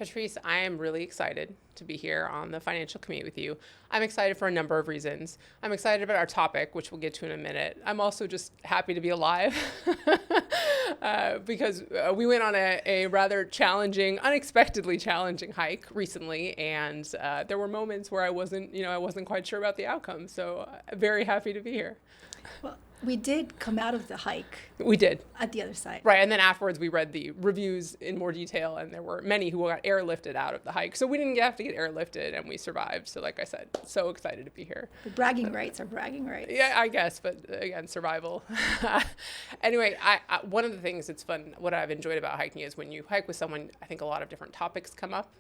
Patrice, I am really excited to be here on the Financial Commute with you. I'm excited for a number of reasons. I'm excited about our topic, which we'll get to in a minute. I'm also just happy to be alive because we went on a rather challenging, unexpectedly challenging hike recently, and there were moments where I wasn't quite sure about the outcome. So very happy to be here. Well, we did come out of the hike. We did. At the other side. Right, and then afterwards we read the reviews in more detail, and there were many who got airlifted out of the hike. So we didn't have to get airlifted, and we survived. So like I said, so excited to be here. The bragging rights are bragging rights. Yeah, I guess, but again, survival. Anyway, I one of the things that's fun, what I've enjoyed about hiking is when you hike with someone, I think a lot of different topics come up.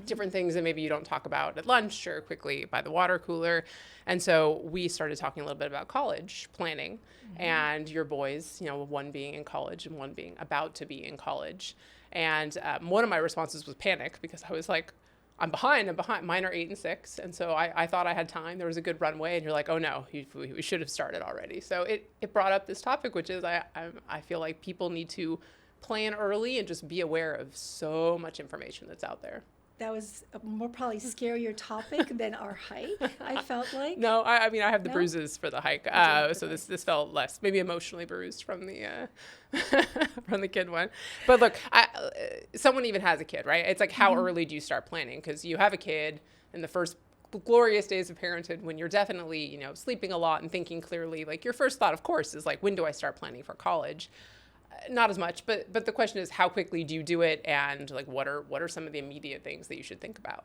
Different things that maybe you don't talk about at lunch or quickly by the water cooler. And so we started talking a little bit about college planning and your boys, one being in college and one being about to be in college. And one of my responses was panic because I was like, I'm behind. Mine are 8 and 6. And so I thought I had time. There was a good runway. And you're like, oh no, we should have started already. So it brought up this topic, which is I feel like people need to plan early and just be aware of so much information that's out there. That was a more probably scarier topic than our hike, I felt like. No, I mean, I have the bruises for the hike. So this felt less, maybe emotionally bruised from the from the kid one. But look, someone even has a kid, right? It's like, how early do you start planning? Because you have a kid in the first glorious days of parenthood when you're definitely, sleeping a lot and thinking clearly. Like your first thought, of course, is like, when do I start planning for college? Not as much, but the question is, how quickly do you do it, and like what are some of the immediate things that you should think about?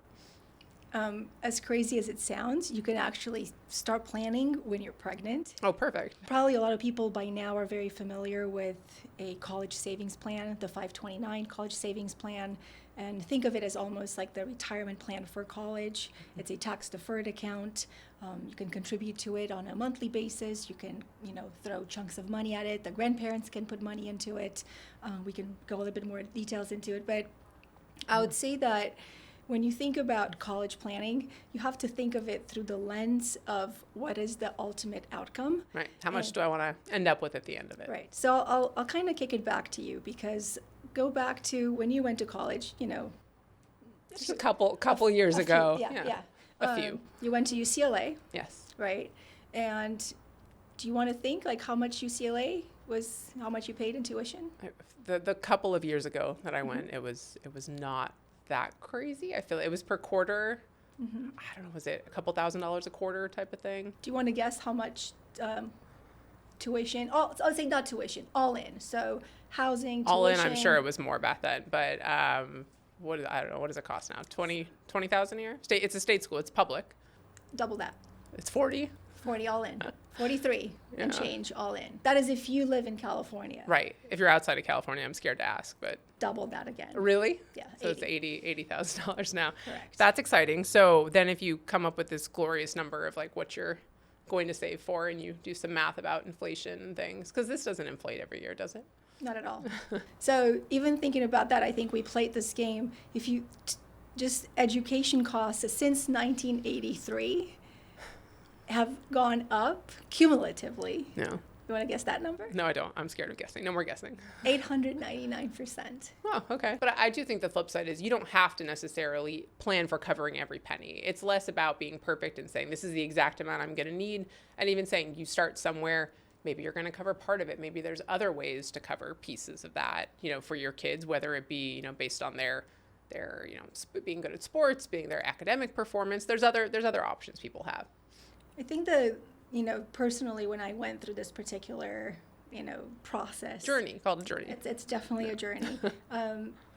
As crazy as it sounds, you can actually start planning when you're pregnant. Oh, perfect. Probably a lot of people by now are very familiar with a college savings plan, the 529 college savings plan, and think of it as almost like the retirement plan for college. It's a tax-deferred account. You can contribute to it on a monthly basis. You can, throw chunks of money at it. The grandparents can put money into it. We can go a little bit more details into it. But I would say that when you think about college planning, you have to think of it through the lens of what is the ultimate outcome. Right. How much do I want to end up with at the end of it? Right. So I'll kind of kick it back to you, because go back to when you went to college, Just a couple years ago. Yeah. A few. You went to UCLA. Yes. Right. And do you want to think like how much UCLA was, how much you paid in tuition? The couple of years ago that I went, it was not that crazy. I feel it was per quarter. I don't know, was it a couple $1,000s a quarter type of thing? Do you want to guess how much tuition? I'll say not tuition, all in. So housing, tuition. All in, I'm sure it was more back then, but I don't know, what does it cost now? 20,000 a year? It's a state school. It's public. Double that. It's 40. 40 all in. 43 and change all in. That is if you live in California. Right. If you're outside of California, I'm scared to ask, but double that again. Really? Yeah. So it's $80,000 now. Correct. That's exciting. So then if you come up with this glorious number of like what you're going to save for, and you do some math about inflation and things, because this doesn't inflate every year, does it? Not at all. So even thinking about that, I think we played this game. If you just education costs since 1983 have gone up cumulatively. No. You want to guess that number? No, I don't. I'm scared of guessing. No more guessing. 899%. Oh, okay. But I do think the flip side is you don't have to necessarily plan for covering every penny. It's less about being perfect and saying this is the exact amount I'm going to need, and even saying you start somewhere. Maybe you're going to cover part of it. Maybe there's other ways to cover pieces of that, for your kids, whether it be, based on their being good at sports, being their academic performance. There's other options people have. I think personally, when I went through this particular, process. Journey, called a journey. It's definitely a journey.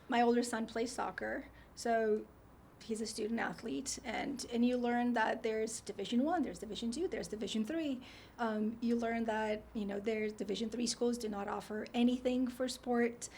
My older son plays soccer, so he's a student athlete, and you learn that there's Division I, there's Division II, there's Division III. You learn that, there's Division III schools do not offer anything for sport.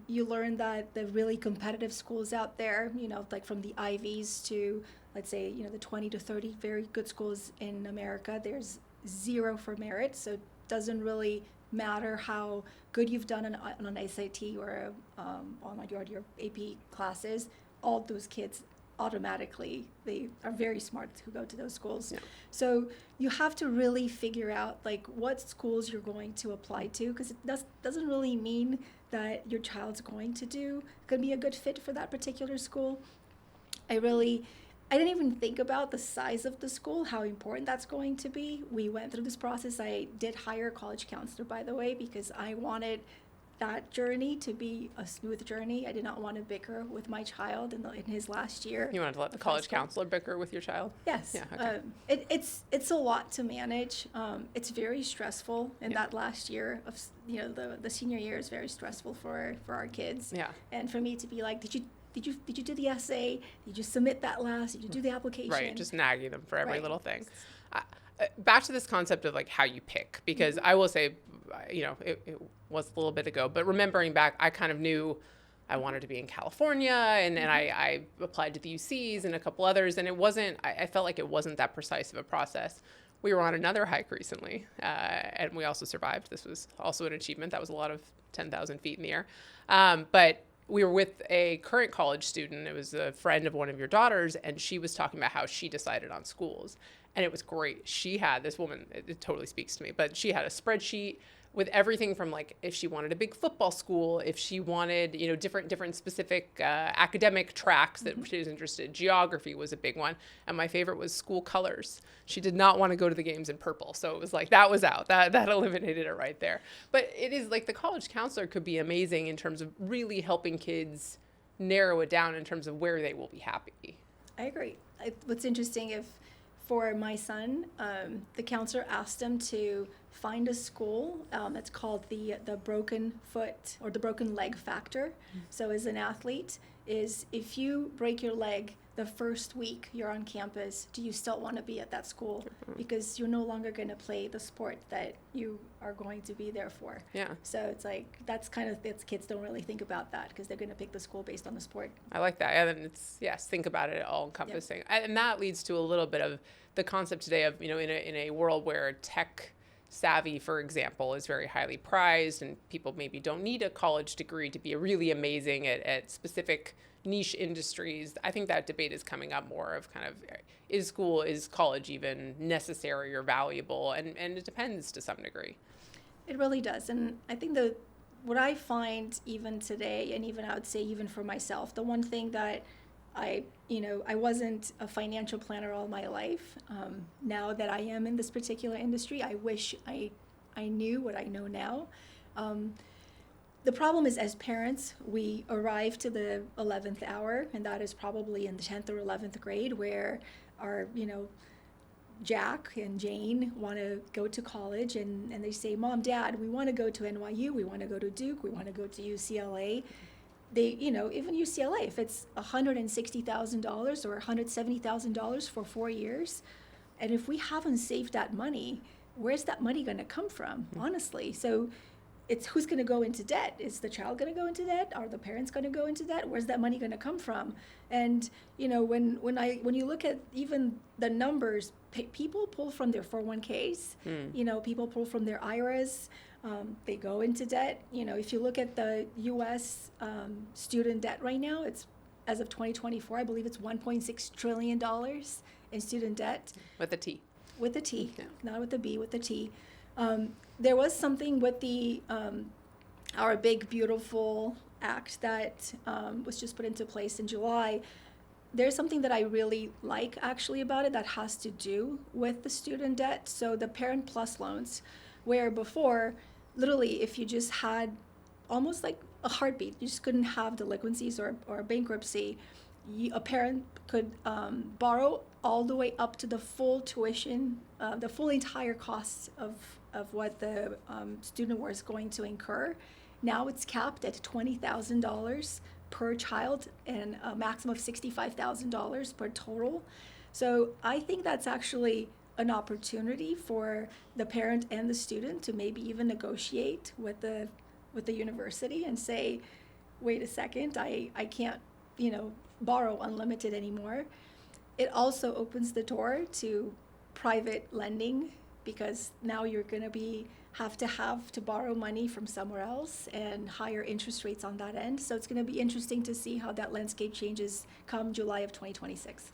You learn that the really competitive schools out there, like from the Ivies to, let's say, the 20 to 30 very good schools in America, there's zero for merit, so it doesn't really matter how good you've done on an SAT or on your AP classes. All those kids automatically they are very smart who go to those schools. Yeah. So you have to really figure out like what schools you're going to apply to, because it doesn't really mean that your child's going to be a good fit for that particular school. I didn't even think about the size of the school, how important that's going to be. We went through this process. I did hire a college counselor, by the way, because I wanted that journey to be a smooth journey. I did not want to bicker with my child in his last year. You wanted to let the college counselor bicker with your child? Yes. Yeah, okay. It's a lot to manage. It's very stressful, and that last year of the senior year is very stressful for our kids. Yeah. And for me to be like, did you do the essay? Did you submit that last? Did you do the application? Right, just nagging them for every Right. little thing. Back to this concept of like how you pick, because I will say, it was a little bit ago, but remembering back, I kind of knew I wanted to be in California, and I applied to the UCs and a couple others, and I felt like it wasn't that precise of a process. We were on another hike recently, and we also survived. This was also an achievement. That was a lot of 10,000 feet in the air. But we were with a current college student. It was a friend of one of your daughters, and she was talking about how she decided on schools. And it was great. She had, this woman, it totally speaks to me, but she had a spreadsheet with everything from like if she wanted a big football school, if she wanted, different specific academic tracks that she was interested in. Geography was a big one. And my favorite was school colors. She did not want to go to the games in purple. So it was like, that was out. That eliminated it right there. But it is like the college counselor could be amazing in terms of really helping kids narrow it down in terms of where they will be happy. I agree. What's interesting, for my son, the counselor asked him to find a school that's called the broken foot or the broken leg factor. So as an athlete, is if you break your leg the first week you're on campus, do you still want to be at that school? Because you're no longer going to play the sport that you are going to be there for. Yeah. So it's like, that's kids don't really think about that because they're going to pick the school based on the sport. I like that. And it's, think about it all encompassing. Yep. And that leads to a little bit of the concept today of, in a world where tech savvy, for example, is very highly prized, and people maybe don't need a college degree to be really amazing at specific niche industries. I think that debate is coming up more of kind of, is college even necessary or valuable? And it depends to some degree. It really does. And I think what I find even today, and even I would say even for myself, the one thing that I wasn't a financial planner all my life. Now that I am in this particular industry, I wish I knew what I know now. The problem is, as parents, we arrive to the 11th hour, and that is probably in the 10th or 11th grade, where our, Jack and Jane want to go to college, and they say, Mom, Dad, we want to go to NYU, we want to go to Duke, we want to go to UCLA. They, even UCLA, if it's $160,000 or $170,000 for 4 years, and if we haven't saved that money, where's that money going to come from, honestly? So it's who's going to go into debt? Is the child going to go into debt? Are the parents going to go into debt? Where's that money going to come from? And, when you look at even the numbers, people pull from their 401ks, people pull from their IRAs. They go into debt. If you look at the U.S. Student debt right now, it's, as of 2024, I believe it's $1.6 trillion in student debt. With a T. With a T, Yeah. Not with a B, with a T. There was something with the our Big Beautiful Act that was just put into place in July. There's something that I really like actually about it that has to do with the student debt. So the Parent Plus loans, where before, literally, if you just had almost like a heartbeat, you just couldn't have delinquencies or bankruptcy, a parent could borrow all the way up to the full tuition, the full entire cost of what the student was going to incur. Now it's capped at $20,000 per child and a maximum of $65,000 per total. So I think that's actually an opportunity for the parent and the student to maybe even negotiate with the university and say, wait a second, I can't, borrow unlimited anymore. It also opens the door to private lending because now you're going to have to borrow money from somewhere else and higher interest rates on that end. So it's going to be interesting to see how that landscape changes come July of 2026.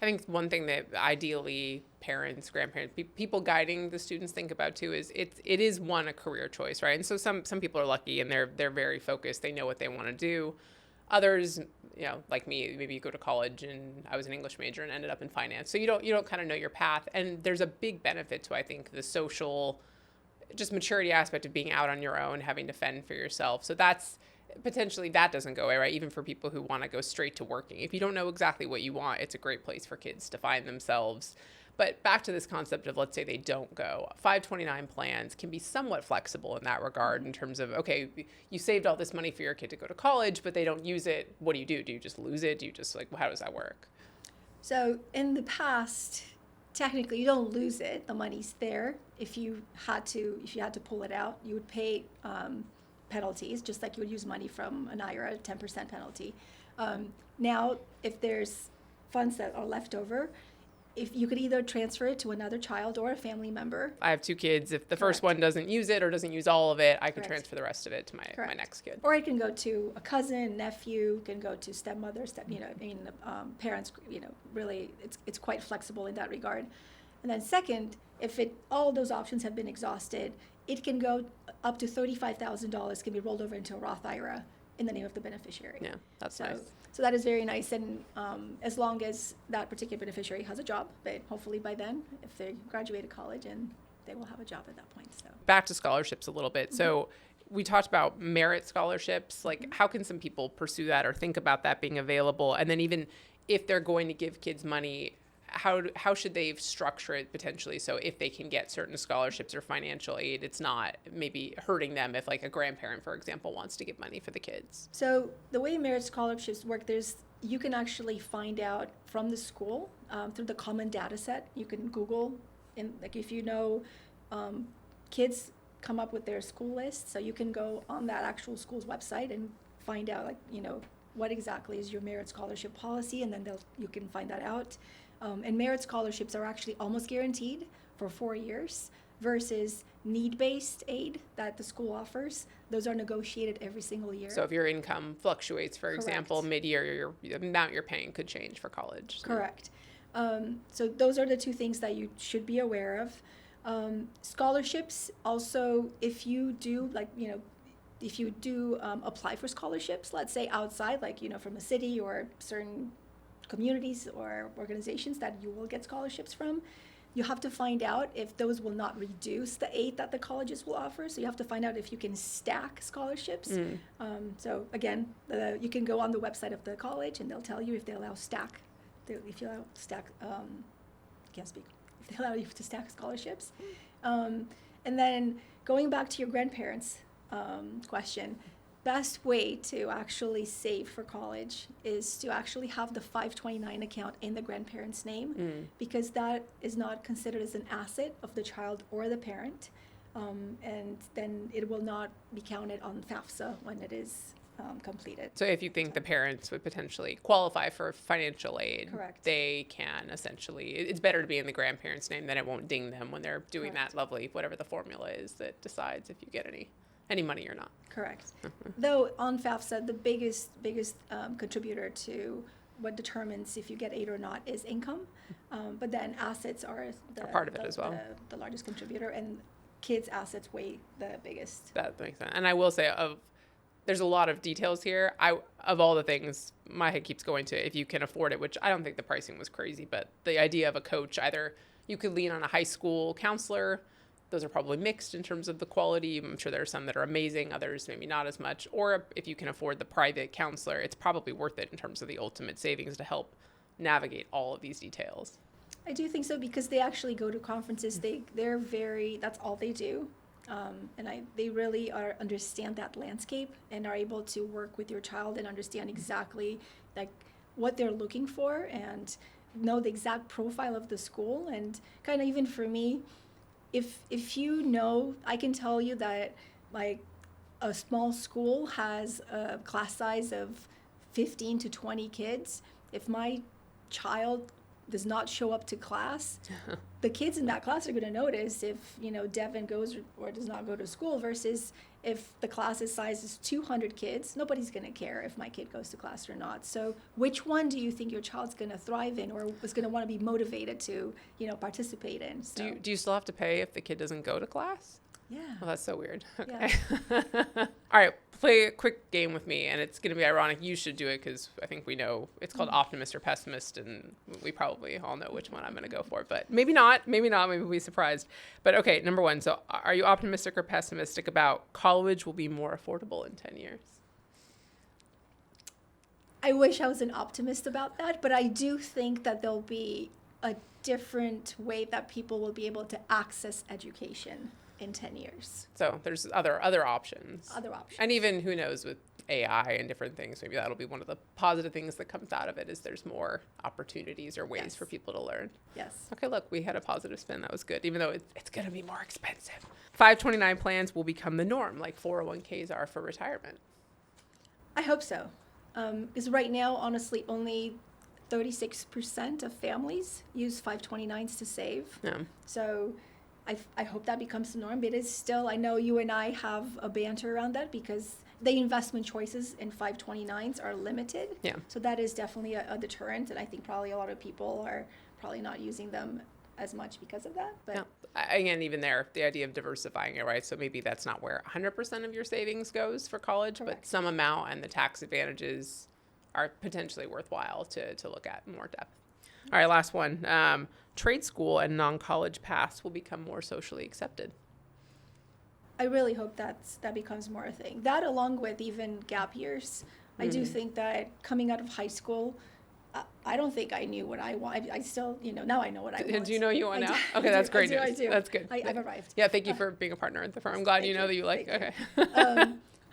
I think one thing that ideally parents, grandparents, people guiding the students think about too is it is a career choice, right? And so some people are lucky and they're very focused. They know what they want to do. Others, like me, maybe you go to college and I was an English major and ended up in finance. So you don't kind of know your path. And there's a big benefit to, I think, the social, just maturity aspect of being out on your own, having to fend for yourself. So that's potentially that doesn't go away, right? Even for people who want to go straight to working. If you don't know exactly what you want, it's a great place for kids to find themselves. But back to this concept of, let's say they don't go. 529 plans can be somewhat flexible in that regard in terms of, okay, you saved all this money for your kid to go to college, but they don't use it. What do you do? Do you just lose it? Do you just how does that work? So in the past, technically you don't lose it. The money's there. If you had to pull it out, you would pay penalties, just like you would use money from an IRA, a 10% penalty. Now, if there's funds that are left over, if you could either transfer it to another child or a family member. I have 2 kids. If the first one doesn't use it or doesn't use all of it, I can transfer the rest of it to my next kid. Or it can go to a cousin, nephew, can go to stepmother, parents, really it's quite flexible in that regard. And then second, if all those options have been exhausted, it can go up to $35,000 can be rolled over into a Roth IRA in the name of the beneficiary. Yeah, that's nice. So that is very nice, and as long as that particular beneficiary has a job, but hopefully by then, if they graduated college, and they will have a job at that point. So back to scholarships a little bit. Mm-hmm. So we talked about merit scholarships. Like, how can some people pursue that or think about that being available? And then even if they're going to give kids money, how should they structure it potentially so if they can get certain scholarships or financial aid, it's not maybe hurting them if like a grandparent, for example, wants to give money for the kids? So the way merit scholarships work, you can actually find out from the school through the common data set. You can Google, and if kids come up with their school list, so you can go on that actual school's website and find out what exactly is your merit scholarship policy, and then you can find that out. And merit scholarships are actually almost guaranteed for 4 years versus need-based aid that the school offers. Those are negotiated every single year. So if your income fluctuates, for example, mid-year, the amount you're paying could change for college. Correct. So those are the 2 things that you should be aware of. Scholarships also, if you do apply for scholarships, let's say outside, from a city or certain communities or organizations that you will get scholarships from, you have to find out if those will not reduce the aid that the colleges will offer. So you have to find out if you can stack scholarships. So again, you can go on the website of the college and they'll tell you if they allow if they allow you to stack scholarships. And then going back to your grandparents' question, best way to actually save for college is to actually have the 529 account in the grandparent's name, because that is not considered as an asset of the child or the parent, and then it will not be counted on FAFSA when it is completed. So if you think the parents would potentially qualify for financial aid, correct, they can essentially, it's better to be in the grandparent's name, then it won't ding them when they're doing correct, that lovely, whatever the formula is that decides if you get any money or not. Correct. Though on FAFSA, the biggest contributor to what determines if you get aid or not is income, but then assets are part of it as well. The largest contributor, and kids' assets weigh the biggest. That makes sense. And I will say, there's a lot of details here. Of all the things, my head keeps going to if you can afford it, which I don't think the pricing was crazy, but the idea of a coach, either you could lean on a high school counselor. Those are probably mixed in terms of the quality. I'm sure there are some that are amazing, others maybe not as much. Or if you can afford the private counselor, it's probably worth it in terms of the ultimate savings to help navigate all of these details. I do think so, because they actually go to conferences. That's all they do. And they really understand that landscape and are able to work with your child and understand exactly what they're looking for and know the exact profile of the school. And kind of even for me, if you know, I can tell you that a small school has a class size of 15 to 20 kids. If my child does not show up to class, the kids in that class are going to notice if, Devin goes or does not go to school, versus if the class's size is 200 kids, nobody's going to care if my kid goes to class or not. So which one do you think your child's going to thrive in, or is going to want to be motivated to, participate in? So. Do you still have to pay if the kid doesn't go to class? Yeah. Well, that's so weird. Okay. Yeah. All right. Play a quick game with me, and it's going to be ironic. You should do it because I think we know it's called optimist or pessimist, and we probably all know which one I'm going to go for. But maybe not. Maybe we'll be surprised. But okay, number one. So are you optimistic or pessimistic about college will be more affordable in 10 years? I wish I was an optimist about that, but I do think that there'll be a different way that people will be able to access education in 10 years. So there's other options. And even, who knows, with AI and different things, maybe that'll be one of the positive things that comes out of it, is there's more opportunities or ways for people to learn. Yes. Okay, look, we had a positive spin. That was good, even though it's going to be more expensive. 529 plans will become the norm, like 401ks are for retirement. I hope so. Because right now, honestly, only 36% of families use 529s to save. Yeah. So I hope that becomes the norm. It is still, I know you and I have a banter around that because the investment choices in 529s are limited. Yeah. So that is definitely a deterrent, and I think probably a lot of people are probably not using them as much because of that. But yeah. Again, even there, the idea of diversifying it, right? So maybe that's not where 100% of your savings goes for college, Correct. But some amount, and the tax advantages are potentially worthwhile to look at in more depth. All right, last one. Trade school and non-college paths will become more socially accepted. I really hope that becomes more a thing. That, along with even gap years. I do think that coming out of high school, I don't think I knew what I want. I still, now I know what I want. Do you know you want now? Okay, that's great news. I do. That's good. I've arrived. Yeah, thank you for being a partner at the firm. I'm glad you know that you like. Okay.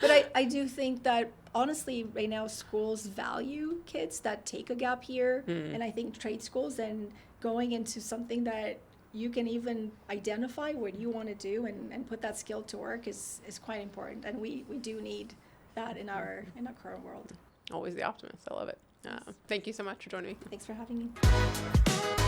But I do think that, honestly, right now schools value kids that take a gap year, and I think trade schools and going into something that you can even identify what you want to do and put that skill to work is quite important, and we do need that in our current world. Always the optimist. I love it. Thank you so much for joining me. Thanks for having me.